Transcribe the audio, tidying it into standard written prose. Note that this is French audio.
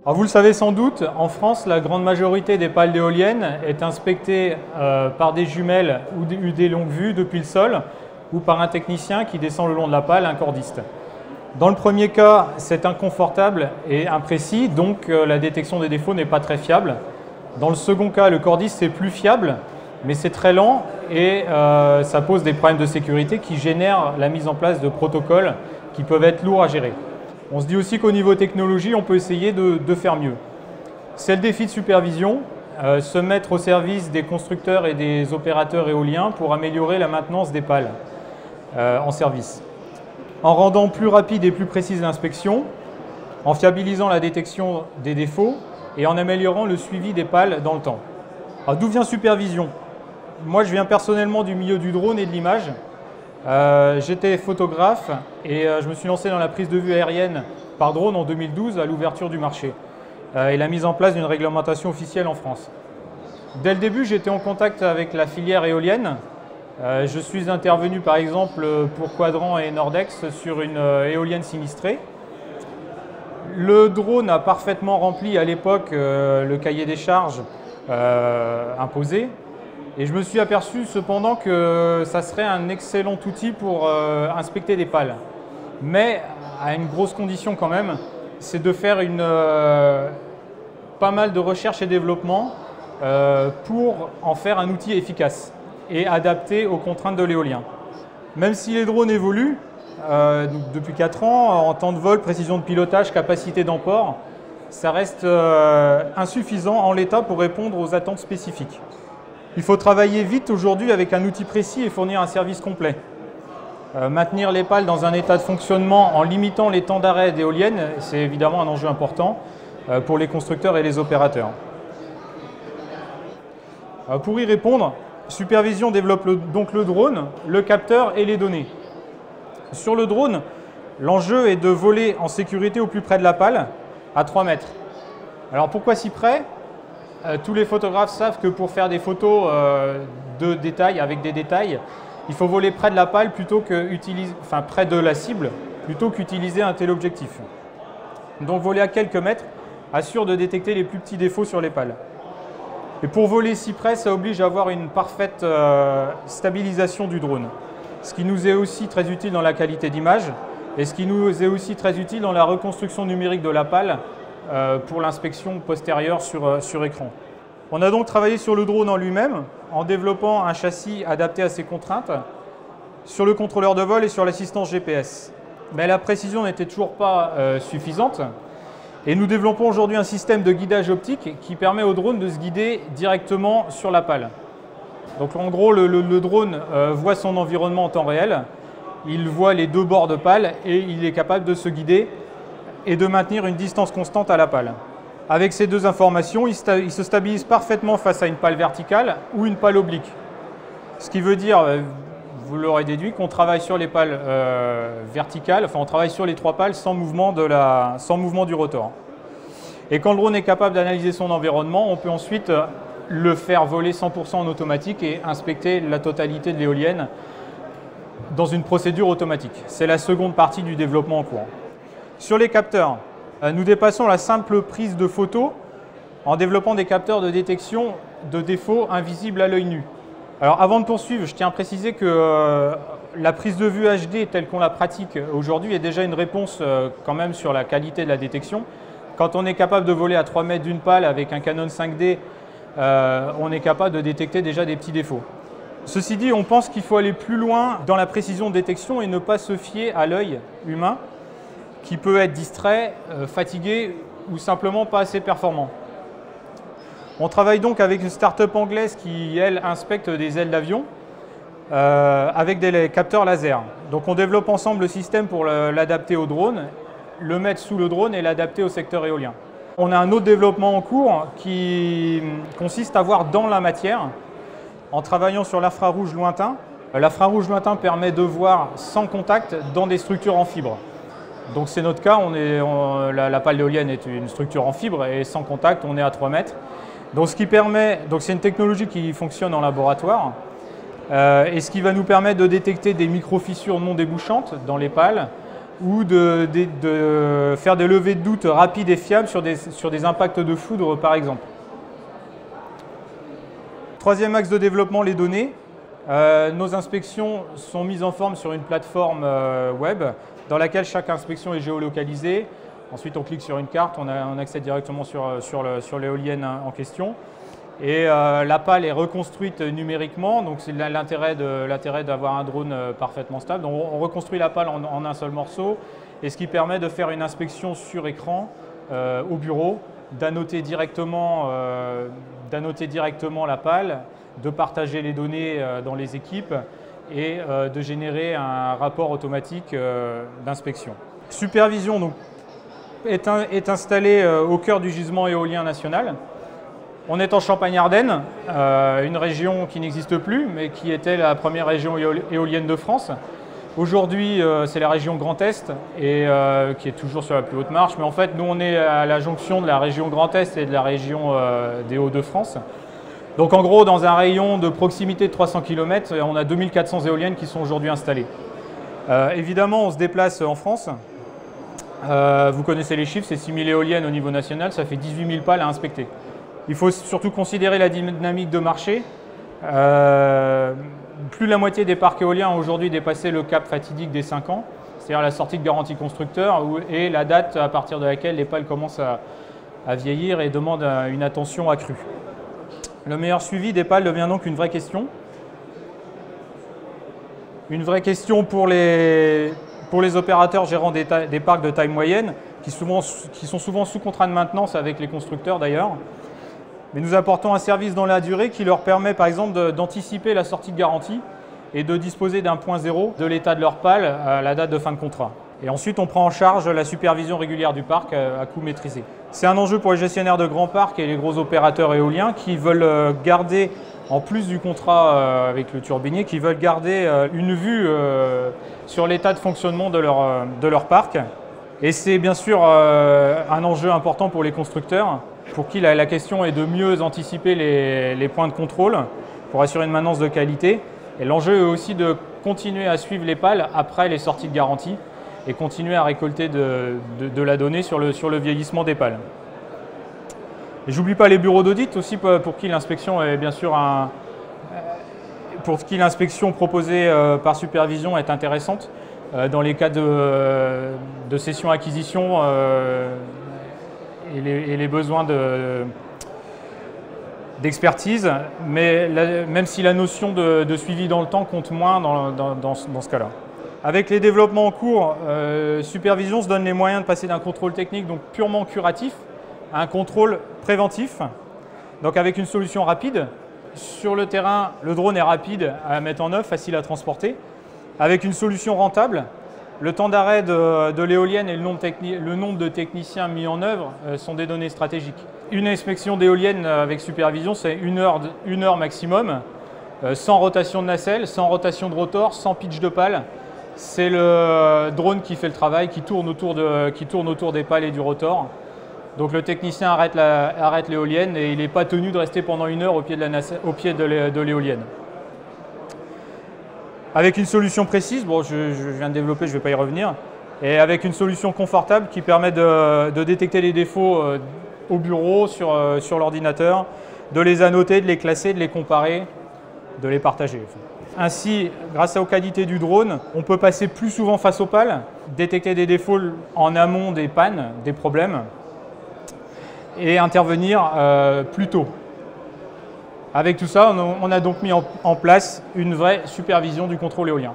Alors vous le savez sans doute, en France, la grande majorité des pales d'éoliennes est inspectée par des jumelles ou des longues vues depuis le sol ou par un technicien qui descend le long de la pale, un cordiste. Dans le premier cas, c'est inconfortable et imprécis, donc la détection des défauts n'est pas très fiable. Dans le second cas, le cordiste c'est plus fiable, mais c'est très lent et ça pose des problèmes de sécurité qui génèrent la mise en place de protocoles qui peuvent être lourds à gérer. On se dit aussi qu'au niveau technologie, on peut essayer de faire mieux. C'est le défi de supervision, se mettre au service des constructeurs et des opérateurs éoliens pour améliorer la maintenance des pales en service. En rendant plus rapide et plus précise l'inspection, en fiabilisant la détection des défauts et en améliorant le suivi des pales dans le temps. Alors d'où vient supervision? Moi, je viens personnellement du milieu du drone et de l'image. J'étais photographe et je me suis lancé dans la prise de vue aérienne par drone en 2012 à l'ouverture du marché et la mise en place d'une réglementation officielle en France. Dès le début, j'étais en contact avec la filière éolienne. Je suis intervenu par exemple pour Quadrant et Nordex sur une éolienne sinistrée. Le drone a parfaitement rempli à l'époque le cahier des charges imposé. Et je me suis aperçu cependant que ça serait un excellent outil pour inspecter des pales. Mais à une grosse condition quand même, c'est de faire pas mal de recherche et développement pour en faire un outil efficace et adapté aux contraintes de l'éolien. Même si les drones évoluent, depuis 4 ans, en temps de vol, précision de pilotage, capacité d'emport, ça reste insuffisant en l'état pour répondre aux attentes spécifiques. Il faut travailler vite aujourd'hui avec un outil précis et fournir un service complet. Maintenir les pales dans un état de fonctionnement en limitant les temps d'arrêt d'éoliennes, c'est évidemment un enjeu important pour les constructeurs et les opérateurs. Pour y répondre, Supervision développe donc le drone, le capteur et les données. Sur le drone, l'enjeu est de voler en sécurité au plus près de la pale, à 3 mètres. Alors pourquoi si près ? Tous les photographes savent que pour faire des photos de détail, avec des détails, il faut voler près de la pale près de la cible, plutôt qu'utiliser un téléobjectif. Donc voler à quelques mètres assure de détecter les plus petits défauts sur les pales. Et pour voler si près, ça oblige à avoir une parfaite stabilisation du drone. Ce qui nous est aussi très utile dans la qualité d'image et ce qui nous est aussi très utile dans la reconstruction numérique de la pale pour l'inspection postérieure sur écran. On a donc travaillé sur le drone en lui-même en développant un châssis adapté à ses contraintes, sur le contrôleur de vol et sur l'assistance GPS. Mais la précision n'était toujours pas suffisante et nous développons aujourd'hui un système de guidage optique qui permet au drone de se guider directement sur la pale. Donc en gros, le drone voit son environnement en temps réel, il voit les deux bords de pale et il est capable de se guider et de maintenir une distance constante à la pale. Avec ces deux informations, il se stabilise parfaitement face à une pale verticale ou une pale oblique. Ce qui veut dire, vous l'aurez déduit, qu'on travaille sur les pales verticales, enfin on travaille sur les 3 pales sans mouvement du rotor. Et quand le drone est capable d'analyser son environnement, on peut ensuite le faire voler 100% en automatique et inspecter la totalité de l'éolienne dans une procédure automatique. C'est la seconde partie du développement en cours. Sur les capteurs, nous dépassons la simple prise de photos en développant des capteurs de détection de défauts invisibles à l'œil nu. Alors avant de poursuivre, je tiens à préciser que la prise de vue HD telle qu'on la pratique aujourd'hui est déjà une réponse quand même sur la qualité de la détection. Quand on est capable de voler à 3 mètres d'une pale avec un Canon 5D, on est capable de détecter déjà des petits défauts. Ceci dit, on pense qu'il faut aller plus loin dans la précision de détection et ne pas se fier à l'œil humain qui peut être distrait, fatigué ou simplement pas assez performant. On travaille donc avec une start-up anglaise qui, elle, inspecte des ailes d'avion avec des capteurs laser. Donc on développe ensemble le système pour l'adapter au drone, le mettre sous le drone et l'adapter au secteur éolien. On a un autre développement en cours qui consiste à voir dans la matière en travaillant sur l'infrarouge lointain. L'infrarouge lointain permet de voir sans contact dans des structures en fibre. Donc c'est notre cas, la pale d'éolienne est une structure en fibre et sans contact, on est à 3 mètres. Donc c'est une technologie qui fonctionne en laboratoire et ce qui va nous permettre de détecter des micro-fissures non débouchantes dans les pales ou de faire des levées de doute rapides et fiables sur des impacts de foudre, par exemple. Troisième axe de développement, les données. Nos inspections sont mises en forme sur une plateforme web dans laquelle chaque inspection est géolocalisée. Ensuite, on clique sur une carte, on accède directement sur l'éolienne en question. Et la pale est reconstruite numériquement, donc c'est l'intérêt d'avoir un drone parfaitement stable. Donc, on reconstruit la pale en un seul morceau, et ce qui permet de faire une inspection sur écran au bureau, d'annoter directement la pale, de partager les données dans les équipes et de générer un rapport automatique d'inspection. Supervision donc, est installée au cœur du gisement éolien national. On est en Champagne-Ardenne, une région qui n'existe plus, mais qui était la première région éolienne de France. Aujourd'hui, c'est la région Grand Est, et qui est toujours sur la plus haute marche. Mais en fait, nous, on est à la jonction de la région Grand Est et de la région des Hauts-de-France. Donc en gros, dans un rayon de proximité de 300 km, on a 2400 éoliennes qui sont aujourd'hui installées. Évidemment, on se déplace en France. Vous connaissez les chiffres, c'est 6000 éoliennes au niveau national, ça fait 18 000 pales à inspecter. Il faut surtout considérer la dynamique de marché. Plus de la moitié des parcs éoliens ont aujourd'hui dépassé le cap fatidique des 5 ans, c'est-à-dire la sortie de garantie constructeur et la date à partir de laquelle les pales commencent à vieillir et demandent une attention accrue. Le meilleur suivi des pales devient donc une vraie question. Une vraie question pour les opérateurs gérant des parcs de taille moyenne, qui sont souvent sous contrat de maintenance avec les constructeurs d'ailleurs. Mais nous apportons un service dans la durée qui leur permet par exemple d'anticiper la sortie de garantie et de disposer d'un point zéro de l'état de leur pale à la date de fin de contrat. Et ensuite, on prend en charge la supervision régulière du parc à coût maîtrisé. C'est un enjeu pour les gestionnaires de grands parcs et les gros opérateurs éoliens qui veulent garder, en plus du contrat avec le turbinier, qui veulent garder une vue sur l'état de fonctionnement de leur parc. Et c'est bien sûr un enjeu important pour les constructeurs, pour qui la question est de mieux anticiper les points de contrôle pour assurer une maintenance de qualité. Et l'enjeu est aussi de continuer à suivre les pales après les sorties de garantie et continuer à récolter de la donnée sur le vieillissement des pales. Et j'oublie pas les bureaux d'audit aussi pour qui l'inspection est bien sûr pour qui l'inspection proposée par supervision est intéressante dans les cas de cession-acquisition et les besoins d'expertise, mais même si la notion de suivi dans le temps compte moins dans ce cas-là. Avec les développements en cours, Supervision se donne les moyens de passer d'un contrôle technique donc purement curatif à un contrôle préventif, donc avec une solution rapide. Sur le terrain, le drone est rapide à mettre en œuvre, facile à transporter. Avec une solution rentable, le temps d'arrêt de l'éolienne et le nombre de techniciens mis en œuvre sont des données stratégiques. Une inspection d'éolienne avec Supervision, c'est une heure maximum, sans rotation de nacelle, sans rotation de rotor, sans pitch de pale. C'est le drone qui fait le travail, qui tourne autour des pales et du rotor. Donc le technicien arrête l'éolienne et il n'est pas tenu de rester pendant une heure au pied de l'éolienne. Avec une solution précise, bon, je viens de développer, je ne vais pas y revenir, et avec une solution confortable qui permet de détecter les défauts au bureau, sur l'ordinateur, de les annoter, de les classer, de les comparer, de les partager. Ainsi, grâce aux qualités du drone, on peut passer plus souvent face aux pales, détecter des défauts en amont des pannes, des problèmes, et intervenir plus tôt. Avec tout ça, on a donc mis en place une vraie supervision du contrôle éolien.